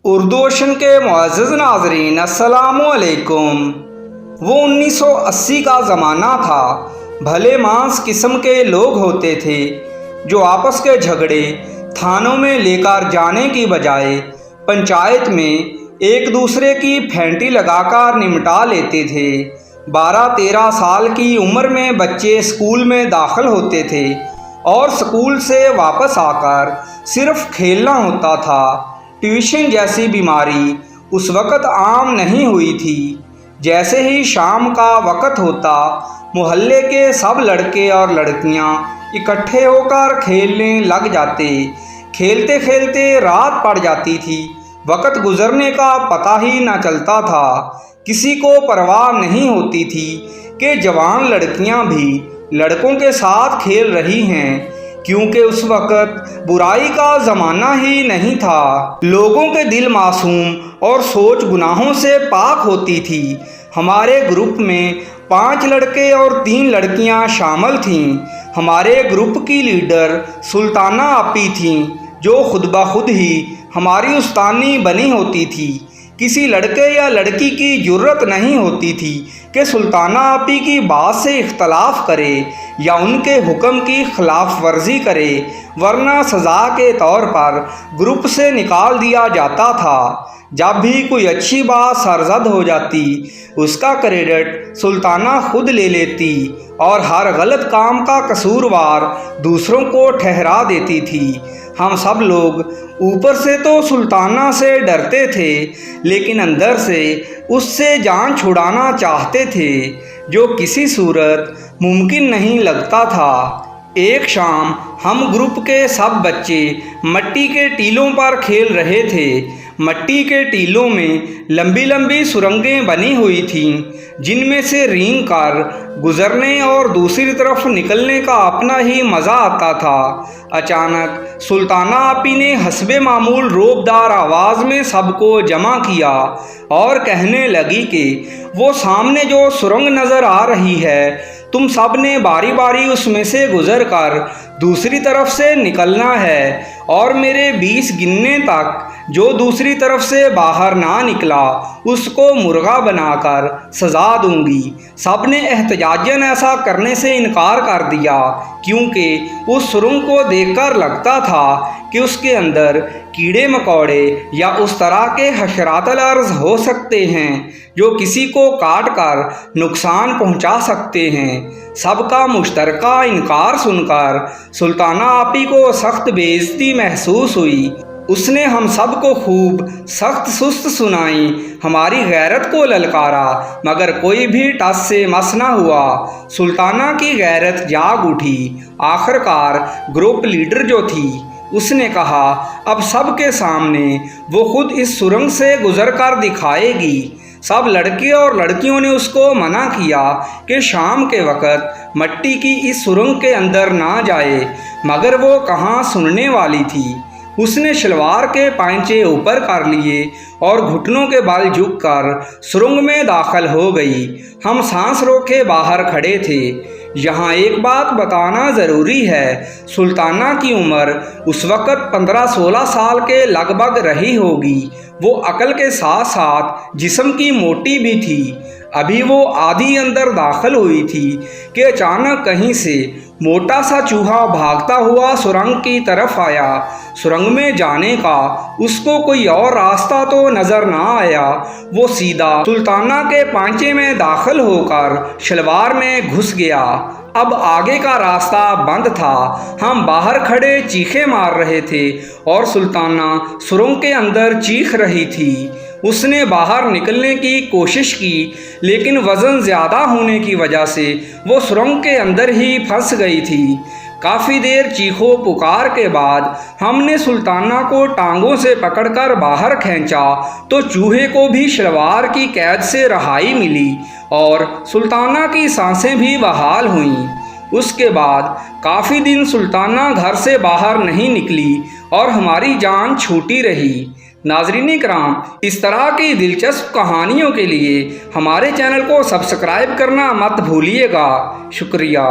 Urdu ocean کے معزز ناظرین السلام علیکم۔ وہ 1980 کا زمانہ تھا۔ بھلے مانس قسم کے لوگ ہوتے تھے جو آپس کے جھگڑے تھانوں میں لے کر جانے کی بجائے پنچایت میں ایک دوسرے کی پھینٹی لگا کر نمٹا لیتے تھے۔ 12-13 سال کی عمر میں بچے اسکول میں داخل ہوتے تھے اور اسکول سے واپس آ کر صرف کھیلنا ہوتا تھا۔ ٹیوشن جیسی بیماری اس وقت عام نہیں ہوئی تھی۔ جیسے ہی شام کا وقت ہوتا، محلے کے سب لڑکے اور لڑکیاں اکٹھے ہو کر کھیلنے لگ جاتے۔ کھیلتے کھیلتے رات پڑ جاتی تھی، وقت گزرنے کا پتہ ہی نہ چلتا تھا۔ کسی کو پرواہ نہیں ہوتی تھی کہ جوان لڑکیاں بھی لڑکوں کے ساتھ کھیل رہی ہیں، کیونکہ اس وقت برائی کا زمانہ ہی نہیں تھا۔ لوگوں کے دل معصوم اور سوچ گناہوں سے پاک ہوتی تھی۔ ہمارے گروپ میں 5 لڑکے اور 3 لڑکیاں شامل تھیں۔ ہمارے گروپ کی لیڈر سلطانہ آپی تھیں، جو خود بخود ہی ہماری استانی بنی ہوتی تھی۔ کسی لڑکے یا لڑکی کی جرت نہیں ہوتی تھی کہ سلطانہ آپی کی بات سے اختلاف کرے یا ان کے حکم کی خلاف ورزی کرے، ورنہ سزا کے طور پر گروپ سے نکال دیا جاتا تھا۔ جب بھی کوئی اچھی بات سرزد ہو جاتی، اس کا کریڈٹ سلطانہ خود لے لیتی اور ہر غلط کام کا قصوروار دوسروں کو ٹھہرا دیتی تھی۔ ہم سب لوگ اوپر سے تو سلطانہ سے ڈرتے تھے، لیکن اندر سے اس سے جان چھڑانا چاہتے تھے، جو کسی صورت ممکن نہیں لگتا تھا۔ ایک شام ہم گروپ کے سب بچے مٹی کے ٹیلوں پر کھیل رہے تھے۔ مٹی کے ٹیلوں میں لمبی لمبی سرنگیں بنی ہوئی تھیں، جن میں سے رینگ کر گزرنے اور دوسری طرف نکلنے کا اپنا ہی مزہ آتا تھا۔ اچانک سلطانہ آپی نے حسب معمول روبدار آواز میں سب کو جمع کیا اور کہنے لگی کہ وہ سامنے جو سرنگ نظر آ رہی ہے، تم سب نے باری باری اس میں سے گزر کر دوسری طرف سے نکلنا ہے، اور میرے 20 گننے تک جو دوسری طرف سے باہر نہ نکلا، اس کو مرغا بنا کر سزا دوں گی۔ سب نے احتجاجاً ایسا کرنے سے انکار کر دیا، کیونکہ اس سرنگ کو دیکھ کر لگتا تھا کہ اس کے اندر کیڑے مکوڑے یا اس طرح کے حشرات الارض ہو سکتے ہیں جو کسی کو کاٹ کر نقصان پہنچا سکتے ہیں۔ سب کا مشترکہ انکار سن کر سلطانہ آپی کو سخت بے عزتی محسوس ہوئی۔ اس نے ہم سب کو خوب سخت سست سنائی، ہماری غیرت کو للکارا، مگر کوئی بھی ٹس سے مس نہ ہوا۔ سلطانہ کی غیرت جاگ اٹھی۔ آخر کار گروپ لیڈر جو تھی، اس نے کہا، اب سب کے سامنے وہ خود اس سرنگ سے گزر کر دکھائے گی۔ سب لڑکے اور لڑکیوں نے اس کو منع کیا کہ شام کے وقت مٹی کی اس سرنگ کے اندر نہ جائے، مگر وہ کہاں سننے والی تھی۔ اس نے شلوار کے پائنچے اوپر کر لیے اور گھٹنوں کے بل جھک کر سرنگ میں داخل ہو گئی۔ ہم سانس روکے باہر کھڑے تھے۔ یہاں ایک بات بتانا ضروری ہے، سلطانہ کی عمر اس وقت 15-16 سال کے لگ بھگ رہی ہوگی۔ وہ عقل کے ساتھ ساتھ جسم کی موٹی بھی تھی۔ ابھی وہ آدھی اندر داخل ہوئی تھی کہ اچانک کہیں سے موٹا سا چوہا بھاگتا ہوا سرنگ کی طرف آیا۔ سرنگ میں جانے کا اس کو کوئی اور راستہ تو نظر نہ آیا۔ وہ سیدھا سلطانہ کے پانچے میں داخل ہو کر شلوار میں گھس گیا۔ اب آگے کا راستہ بند تھا۔ ہم باہر کھڑے چیخیں مار رہے تھے اور سلطانہ سرنگ کے اندر چیخ رہی تھی۔ اس نے باہر نکلنے کی کوشش کی، لیکن وزن زیادہ ہونے کی وجہ سے وہ سرنگ کے اندر ہی پھنس گئی تھی۔ کافی دیر چیخو پکار کے بعد ہم نے سلطانہ کو ٹانگوں سے پکڑ کر باہر کھینچا تو چوہے کو بھی شلوار کی قید سے رہائی ملی اور سلطانہ کی سانسیں بھی بحال ہوئیں۔ اس کے بعد کافی دن سلطانہ گھر سے باہر نہیں نکلی اور ہماری جان چھوٹی رہی۔ ناظرین کرام، اس طرح کی دلچسپ کہانیوں کے لیے ہمارے چینل کو سبسکرائب کرنا مت بھولیے گا۔ شکریہ۔